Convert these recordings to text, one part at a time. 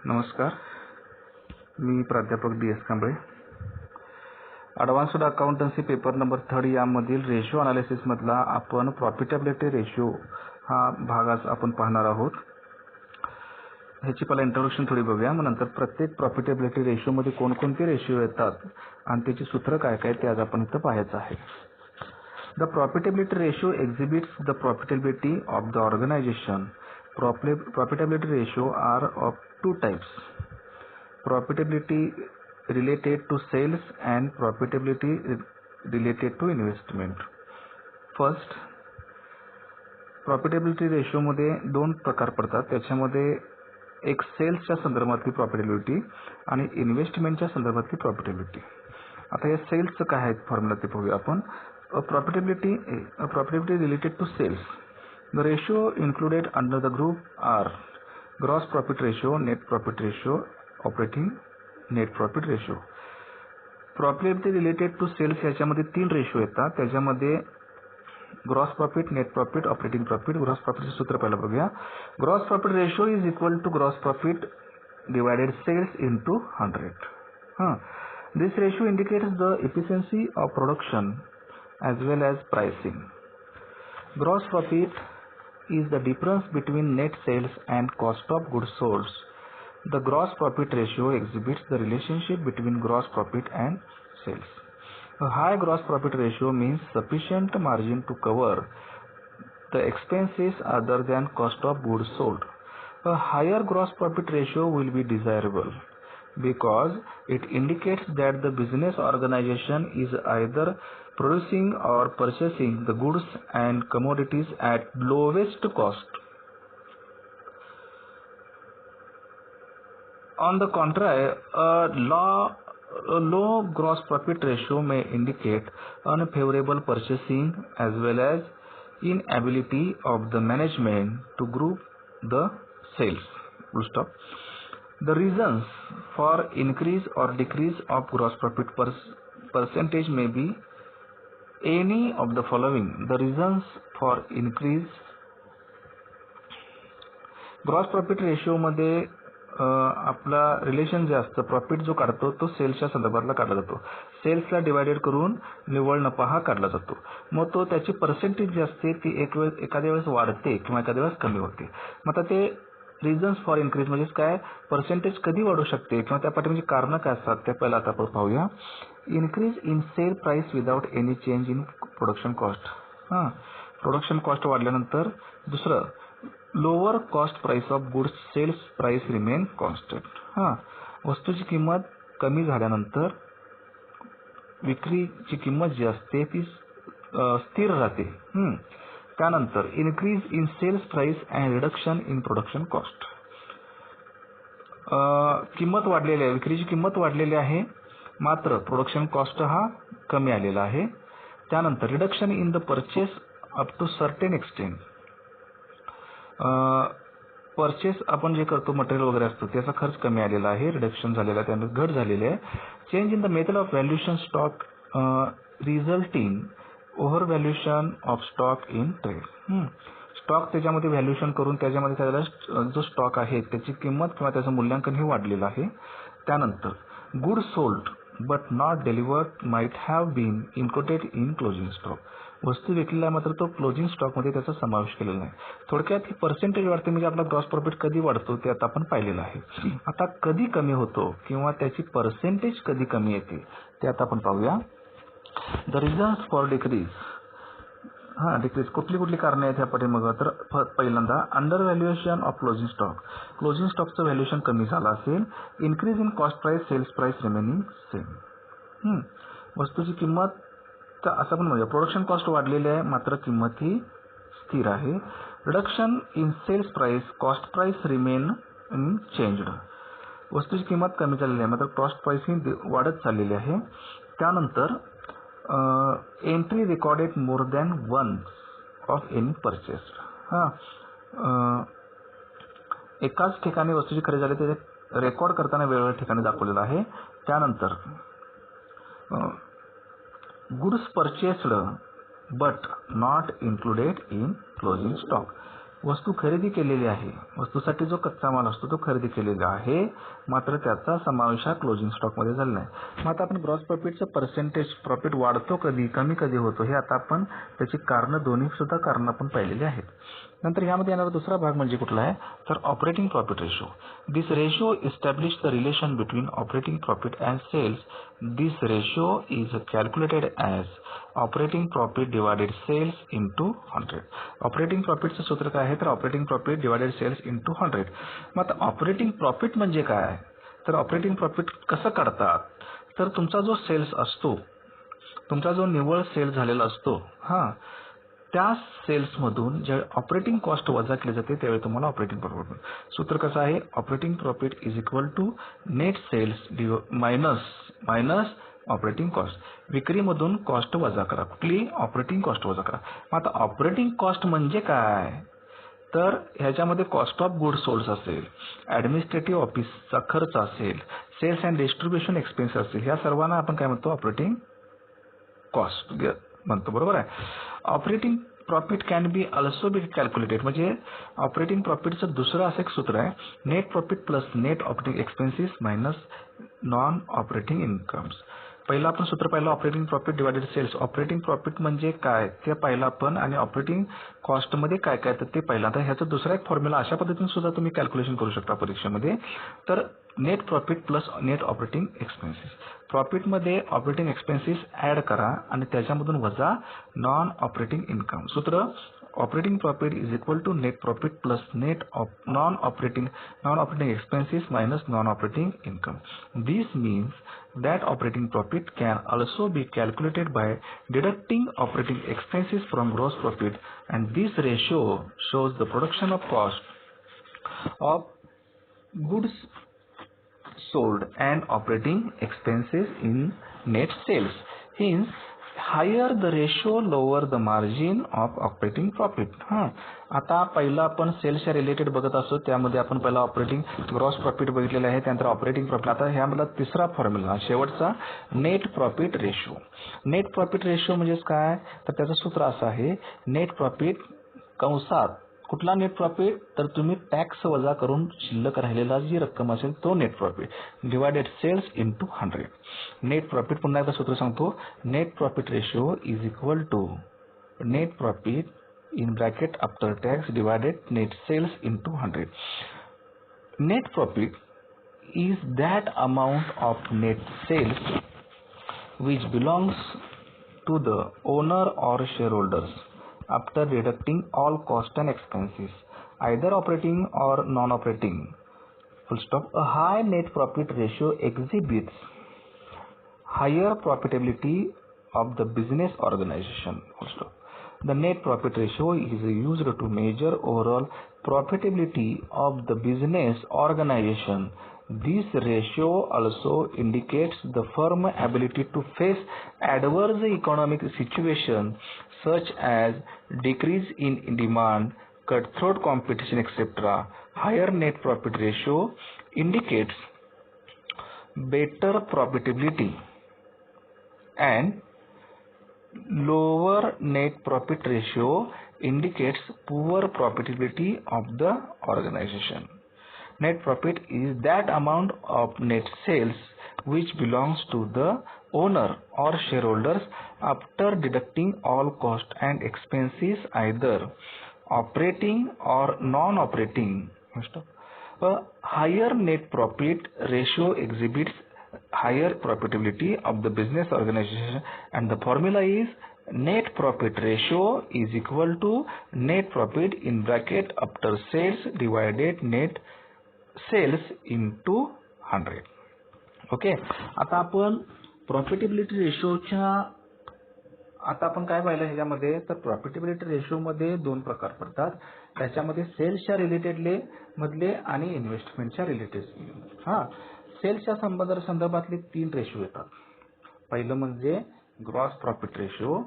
नमस्कार, मी प्राध्यापक DS Kamble. Advanced accountancy paper number 3 यामधील रेशो अनालिसिसमधला आपण प्रॉफिटेबिलिटी रेशो हा भाग आज आपण पाहणार आहोत. ह्याची पहिला इंट्रोडक्शन थोडी बघूया, मग नंतर प्रत्येक प्रॉफिटेबिलिटी रेशोमध्ये कोणकोणते रेशो येतात आणि त्याची सूत्र काय काय ते आज आपण इथं पाहायचं आहे. The profitability ratio exhibits the profitability of the organization. Profitability ratio are of two types: profitability related to sales and profitability related to investment. First, profitability ratio मध्ये दोन प्रकार पडतात. त्याच्यामध्ये एक सेल्सच्या संदर्भातली प्रॉफिटेबिलिटी आणि इन्व्हेस्टमेंटच्या संदर्भातली प्रॉफिटेबिलिटी. आता या सेल्सचं काय आहे फॉर्म्युला ते पाहूया आपण. Profitability related to sales. The ratio included under the group are gross profit ratio, net profit ratio, operating net profit ratio. Profitability related to sales याच्यामध्ये तीन रेशो येतात. त्याच्यामध्ये gross profit, net profit, operating profit. Gross प्रॉफिटचे सूत्र पहिला बघूया. Gross profit ratio is equal to gross profit divided sales into 100. This ratio indicates the efficiency of production as well as pricing. Gross profit is the difference between net sales and cost of goods sold. The gross profit ratio exhibits the relationship between gross profit and sales. A high gross profit ratio means sufficient margin to cover the expenses other than cost of goods sold. A higher gross profit ratio will be desirable because it indicates that the business organization is either producing or purchasing the goods and commodities at lowest cost. On the contrary, a low gross profit ratio may indicate unfavorable purchasing as well as inability of the management to group the sales. Full stop. The reasons for increase or decrease of gross profit percentage may be any of the following. The reasons for increase gross profit ratio मध्ये आपला relation जे असतं, profit जो काढतो तो सेल्सच्या संदर्भातला काढला जातो. सेल्सला डिवायडेड करून निव्वळ नफा हा काढला जातो. मग तो त्याची पर्सेंटेज जी असते ती एखाद्या वेळेस वाढते किंवा एखाद्या वेळेस कमी होते. मग आता ते रिझन्स फॉर इन्क्रीज म्हणजे काय, पर्सेंटेज कधी वाढू शकते किंवा त्या पाठी म्हणजे कारण काय असतात ते पहिला आता आपण पाहूया. Increase in sale price without any change in production cost. Production cost वाढल्यानंतर. दुसरं, lower cost price of goods, sales price remain constant. वस्तूची किंमत कमी झाल्यानंतर विक्रीची किंमत जी असते ती स्थिर राहते. त्यानंतर increase in sales price and reduction in production cost. किंमत वाढलेली आहे, विक्रीची किंमत वाढलेली आहे, मात्र प्रोडक्शन कॉस्ट हा कमी आलेला आहे. त्यानंतर reduction in the purchase up to certain extent. Purchase आपण जे करतो मटेरियल वगैरे असतो त्याचा खर्च कमी आलेला आहे, रिडक्शन झालेला आहे, त्यामध्ये घट झालेली आहे. Change in the method of valuation stock resulting over valuation of stock in trade. Stock त्याच्यामध्ये व्हॅल्युएशन करून त्याच्यामध्ये त्याला जो स्टॉक आहे त्याची किंमत किंवा त्याचं मूल्यांकन हे वाढलेलं आहे. त्यानंतर good sold but not delivered might have been included in closing stock. वस्तू विकलेला मात्र तो क्लोजिंग स्टॉकमध्ये त्याचा समावेश केलेला नाही. थोडक्यात ही पर्सेंटेज वाढते म्हणजे आपला ग्रॉस प्रॉफिट कधी वाढतो ते आता आपण पाहिलेलं आहे. आता कधी कमी होतो किंवा त्याची पर्सेंटेज कधी कमी येते ते आता आपण पाहूया. The reasons for decrease. Decrease कुठली कारणे आहेत ह्या पाठीमागं. तर पहिल्यांदा undervaluation of closing stock. Closing स्टॉकचं व्हॅल्युएशन कमी झालं असेल. Increase in cost price, sales price remaining same. वस्तूची किंमत असं पण म्हणजे प्रोडक्शन कॉस्ट वाढलेली आहे मात्र किंमत ही स्थिर आहे. Reduction in sales price, cost price remain changed. वस्तूची किंमत कमी झालेली आहे मात्र कॉस्ट प्राइस ही वाढत चाललेली आहे. त्यानंतर entry recorded more than once of any purchase. एकाच ठिकाणी वस्तूची खरेदी झाली ते रेकॉर्ड करताना वेगवेगळ्या ठिकाणी दाखवलेलं आहे. त्यानंतर goods purchased but not included in closing stock. वस्तू खरेदी केलेली आहे, वस्तूसाठी जो कच्चा माल असतो तो खरेदी केलेला आहे, मात्र त्याचा समावेश हा क्लोजिंग स्टॉकमध्ये झालेला आहे. मग आता आपण ग्रॉस प्रॉफिटचं पर्सेंटेज प्रॉफिट वाढतो कधी, कमी कधी होतो, हे आता आपण त्याची कारणं, दोन्ही सुद्धा कारणं आपण पाहिलेली आहेत. नंतर यामध्ये येणारा दुसरा भाग म्हणजे कुठला आहे, तर operating profit ratio. This ratio establish the relation between operating profit and sales. This ratio is calculated as operating profit divided sales into 100. Operating प्रॉफिटचं सूत्र काय आहे, तर operating profit divided sales into 100. मग आता ऑपरेटिंग प्रॉफिट म्हणजे काय, तर ऑपरेटिंग प्रॉफिट कसं काढतात, तर तुमचा जो सेल्स असतो, तुमचा जो निव्वळ सेल झालेला असतो, त्या सेल्समधून ज्यावेळी ऑपरेटिंग कॉस्ट वजा केली जाते त्यावेळी तुम्हाला ऑपरेटिंग प्रॉफिट. सूत्र कसं आहे, operating profit is equal to net sales minus operating cost. विक्रीमधून कॉस्ट वजा करा, कुठली, ऑपरेटिंग कॉस्ट वजा करा. मग आता ऑपरेटिंग कॉस्ट म्हणजे काय, तर ह्याच्यामध्ये कॉस्ट ऑफ गुड सोल्ड असेल, ऍडमिनिस्ट्रेटिव्ह ऑफिसचा खर्च असेल, सेल्स अँड डिस्ट्रीब्युशन एक्सपेन्स असेल, ह्या सर्वांना आपण काय म्हणतो, ऑपरेटिंग कॉस्ट म्हणतो, बरोबर आहे. Operating profit can be also be calculated, म्हणजे ऑपरेटिंग प्रॉफिटचं दुसरं असं एक सूत्र आहे, net profit plus net operating expenses minus non operating incomes. पहिलं आपण सूत्र पाहिलं, ऑपरेटिंग प्रॉफिट डिवायडेड सेल्स. ऑपरेटिंग प्रॉफिट म्हणजे काय ते पाहिलं आपण, आणि ऑपरेटिंग कॉस्टमध्ये काय काय तर ते पाहिलं. आता ह्याचा दुसरा एक फॉर्म्युला अशा पद्धतीने सुद्धा तुम्ही कॅल्क्युलेशन करू शकता परीक्षेमध्ये, तर net profit plus net operating expenses. प्रॉफिटमध्ये ऑपरेटिंग एक्सपेन्सेस ऍड करा आणि त्याच्यामधून वजा नॉन ऑपरेटिंग इन्कम. सूत्र operating profit is equal to net profit plus net non operating expenses minus non operating income. This means that operating profit can also be calculated by deducting operating expenses from gross profit, and this ratio shows the production of cost of goods sold and operating expenses in net sales. Hence, higher the ratio, lower the margin of operating profit. आता पहिला आपण सेल्सच्या related बघत असतो, त्यामध्ये आपण पहिला operating gross profit बघितलेलं आहे, त्यानंतर ऑपरेटिंग प्रॉफिट. आता ह्यामधला तिसरा फॉर्म्युला शेवटचा, net profit ratio. Net profit ratio म्हणजेच काय, तर त्याचं सूत्र असं आहे, नेट प्रॉफिट कंसात कुठला नेट प्रॉफिट, तर तुम्ही टॅक्स वजा करून शिल्लक राहिलेला जी रक्कम असेल तो net profit divided sales into 100. Net profit, पुन्हा एकदा सूत्र सांगतो, net profit ratio is equal to net profit in bracket after tax divided net sales into 100. Net profit is that amount of net sales which belongs to the owner or shareholders after deducting all cost and expenses, either operating or non-operating. Full stop. A high net profit ratio exhibits higher profitability of the business organization. Full stop. The net profit ratio is used to measure overall profitability of the business organization. This ratio also indicates the firm's ability to face adverse economic situations such as decrease in demand, cutthroat competition, etc. Higher net profit ratio indicates better profitability and lower net profit ratio indicates poor profitability of the organization. Net profit is that amount of net sales which belongs to the owner or shareholders after deducting all cost and expenses, either operating or non-operating. A higher net profit ratio exhibits higher profitability of the business organization, and the formula is net profit ratio is equal to net profit in bracket after sales divided net sales into 100. Okay, आता आपण profitability रेशोच्या आता आपण काय पाहिलं ह्याच्यामध्ये, तर profitability रेशोमध्ये दोन प्रकार पडतात, त्याच्यामध्ये सेल्सच्या रिलेटेडले मधले आणि इन्व्हेस्टमेंटच्या रिलेटेड. सेल्सच्या संदर्भातले 3 रेशो येतात. पहिलं म्हणजे ग्रॉस प्रॉफिट रेशो,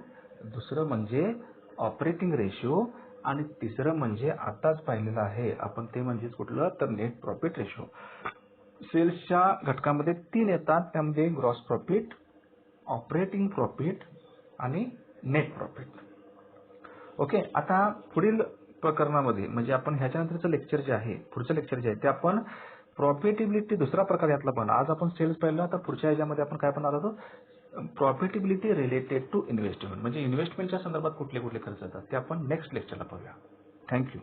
दुसरं म्हणजे ऑपरेटिंग रेशो, आणि तिसरं म्हणजे आताच पाहिलेलं आहे आपण ते म्हणजे कुठलं, तर नेट प्रॉफिट रेशो. सेल्सच्या घटकामध्ये 3 येतात, त्यामध्ये ग्रॉस प्रॉफिट, ऑपरेटिंग प्रॉफिट आणि नेट प्रॉफिट. ओके, आता पुढील प्रकरणामध्ये म्हणजे आपण ह्याच्यानंतरचं लेक्चर जे आहे, पुढचं लेक्चर जे आहे ते आपण प्रॉफिटेबिलिटी दुसरा प्रकार यातला पण. आज आपण सेल्स पाहिला, तर पुढच्या ह्याच्यामध्ये आपण काय पाहणार आहोत, प्रॉफिटेबिलिटी रिलेटेड टू इन्व्हेस्टमेंट म्हणजे इन्व्हेस्टमेंटच्या संदर्भात कुठले कुठले खर्च येतात ते आपण नेक्स्ट लेक्चरला पाहूया. थँक्यू.